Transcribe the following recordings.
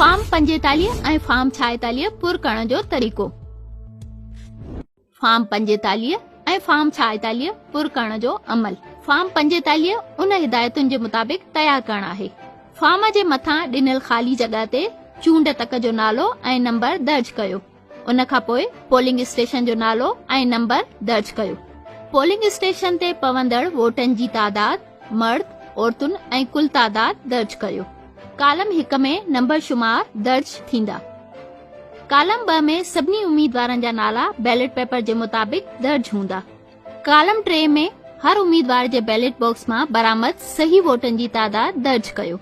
Form 45 ऐं form 46 पुर करण जो तरीक़ो। फॉर्म 45 ऐं फॉर्म 46 पुर करण जो अमल। फॉर्म 45 उन हिदायतुनि जे मुताबिक़ तयार करणु आहे। फॉर्म जे मथां ॾिनल ख़ाली जॻह ते चूंड तक जो नालो ऐं नंबर दर्ज कयो। उन खां पोइ पोलिंग स्टेशन जो नालो ऐं नंबर दर्ज कयो। पोलिंग स्टेशन ते पवंदड़ वोटनि जी तादाद, मर्द, औरतुनि ऐं कुल तादाद दर्ज कयो। कालम 1 में नंबर शुमार दर्ज थींदा। कालम 2 में सभिनी उम्मीदवारनि जा नाला बैलेट पेपर जे मुताबिक़ दर्ज हूंदा। कालम 3 में हर उम्मीदवार जे बैलेट बॉक्स मां बरामद सही वोटनि जी तादाद दर्ज कयो।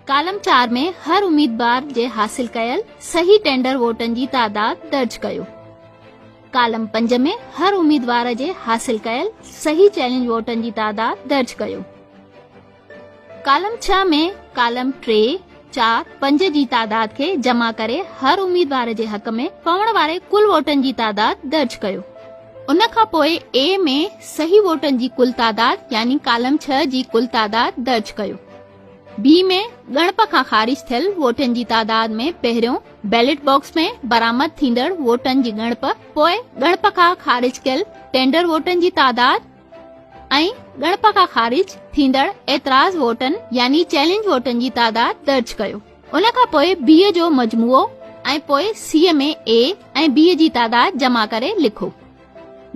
कालम 4 में हर उम्मीदवार जे हासिल कयल सही टेंडर वोटनि जी तादाद दर्ज कयो। कालम 5 में हर उम्मीदवार जे हासिल कयल सही चैलेंज वोटनि जी तादाद दर्ज कयो। कालम 6 में कालम 3, 4, 5 जी तादाद खे जमा करे हर उम्मीदवार जे हक़ में पवण वारे कुल वोटनि जी तादाद दर्ज कयो। उन खां पोइ ए में सही वोटनि जी कुल तादाद यानी कालम 6 जी कुल तादाद दर्ज कयो। बी में गणप खां ख़ारिज थियल वोटनि जी तादाद में पहिरियों बैलेट बॉक्स में बरामद थींदड़ वोटनि जी गणप, पोइ गणप खां ख़ारिज कयल टेंडर वोटनि जी तादाद ऐं गणप खां ख़ारिज थींदड़ एतराज़ वोटनि यानी चैलेंज वोटनि जी तादाद दर्ज कयो। उन खां पोइ बी जो मजमूओ ऐं पोइ सी में ए ऐं बी जी तादाद जमा करे लिखो।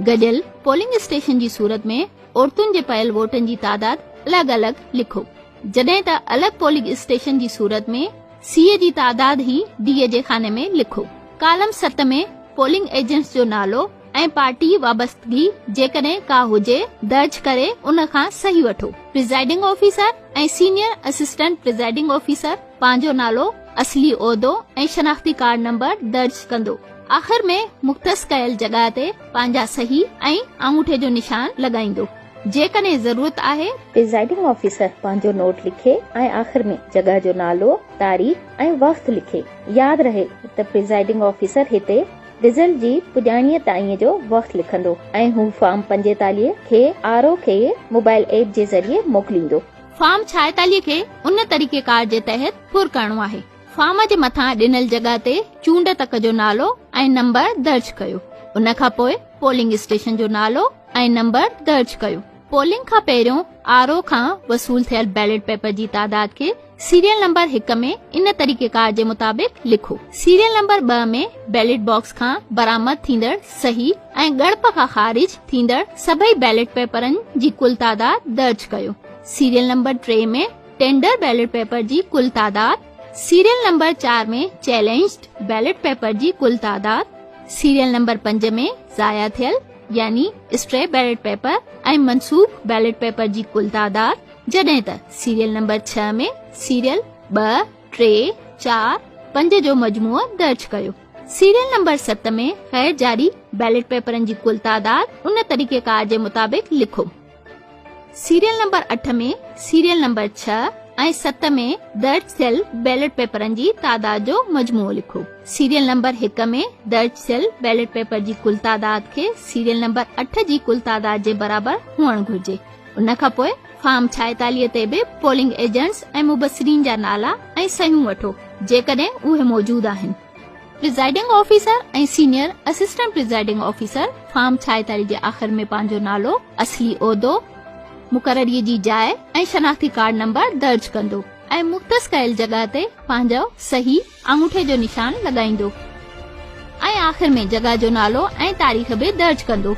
गॾियल पोलिंग स्टेशन जी सूरत में औरतुनि जे पयल वोटनि जी तादाद अलॻि अलॻि लिखो, जॾहिं त अलॻि पोलिंग स्टेशन जी सूरत में सी जी तादाद ही डी जे खाने में लिखो। कालम 7 में पोलिंग एजेंट्स जो नालो ऐं पार्टी वाबस्तगी जेकॾहिं का हुजे दर्ज करे उन खां सही वठो। प्रिजाइडिंग ऑफिसर ऐं सीनियर असिस्टेंट प्रिजाइडिंग ऑफिसर पंहिंजो नालो, असली उहिदो ऐं शनाख्ती कार्ड नंबर दर्ज कंदो। आख़िर में मुख़्तस कयल जॻह ते पंहिंजा सही ऐं अंगूठे जो निशान लॻाईंदो। जेकॾहिं ज़रूरत आहे प्रिजाइडिंग ऑफिसर पंहिंजो नोट लिखे ऐं आख़िर में जॻह जो नालो, तारीख़ ऐं वक़्तु लिखे। यादि रहे त प्रिजाइडिंग ऑफिसर हिते रिज़ल्ट जी पुॼाणीअ ताईं जो वक़्तु लिखंदो ऐं हू फॉर्म 45 खे आरओ खे मोबाइल ऐप जे ज़रिए मोकिलींदो। फॉर्म 46 खे उन तरीक़ेकार जे तहत पुर करणो आहे। फॉर्म जे मथां ॾिनल जॻह ते चूंड तक जो नालो ऐं नंबर दर्ज कयो। उन खां पोइ पोलिंग स्टेशन जो नालो ऐं नंबर दर्ज कयो। पोलिंग खां पहिरियों आरओ खां वसूल थियल बैलेट पेपर जी तादाद खे सीरियल नंबर 1 में इन तरीक़ेकार जे मुताबिक़ लिखो। सीरियल नंबर 2 में बैलेट बॉक्स खां बरामद थींदड़ सही ऐं गणप खां ख़ारिज थींदड़ सभई बैलेट पेपरनि जी कुल तादाद दर्ज कयो। सीरियल नंबर 3 में टेंडर बैलेट पेपर जी कुल तादाद। सीरियल नंबर 4 में चैलेंज्ड बैलेट पेपर जी कुल तादाद। सीरियल नंबर 5 में ज़ाया थियल यानी स्ट्रे बैलेट पेपर ऐं मनसूख बैलेट पेपर जी कुल तादाद, जॾहिं त सीरियल नंबर 6 में सीरियल 2, 3, 4, 5 जो मजमूओ दर्ज कयो। सीरियल नंबर 7 में गैर जारी बैलेट पेपरनि जी कुल तादाद उन तरीक़ेकार जे मुताबिक़ लिखो। सीरियल नंबर 8 में सीरियल नंबर 6 ऐं 7 में दर्ज थियल बैलेट पेपरनि जी तादाद जो मजमूओ लिखो। सीरियल नंबर 1 में दर्ज थियल बैलेट पेपर जी कुल तादाद खे सीरियल नंबर 8 जी कुल तादाद जे बराबर हुअणु घुर्जे। उन खां पोइ फॉर्म 46 ते बि पोलिंग एजेंट्स ऐं मुबसरीन जा नाला ऐं सहियूं वठो जेकॾहिं उहे मौजूद आहिनि। प्रिजाइडिंग ऑफिसर ऐं senior assistant presiding officer form 46 जे आख़िर में पंहिंजो नालो, असली उहिदो, मुक़ररीअ जी जाइ ऐं शनाख्ती कार्ड नंबर दर्ज कंदो ऐं मुख़्तस कयल जॻह ते पंहिंजो सही अंगूठे जो निशान लॻाईंदो ऐं आख़िर में जॻह जो नालो ऐं तारीख़ बि दर्ज कंदो।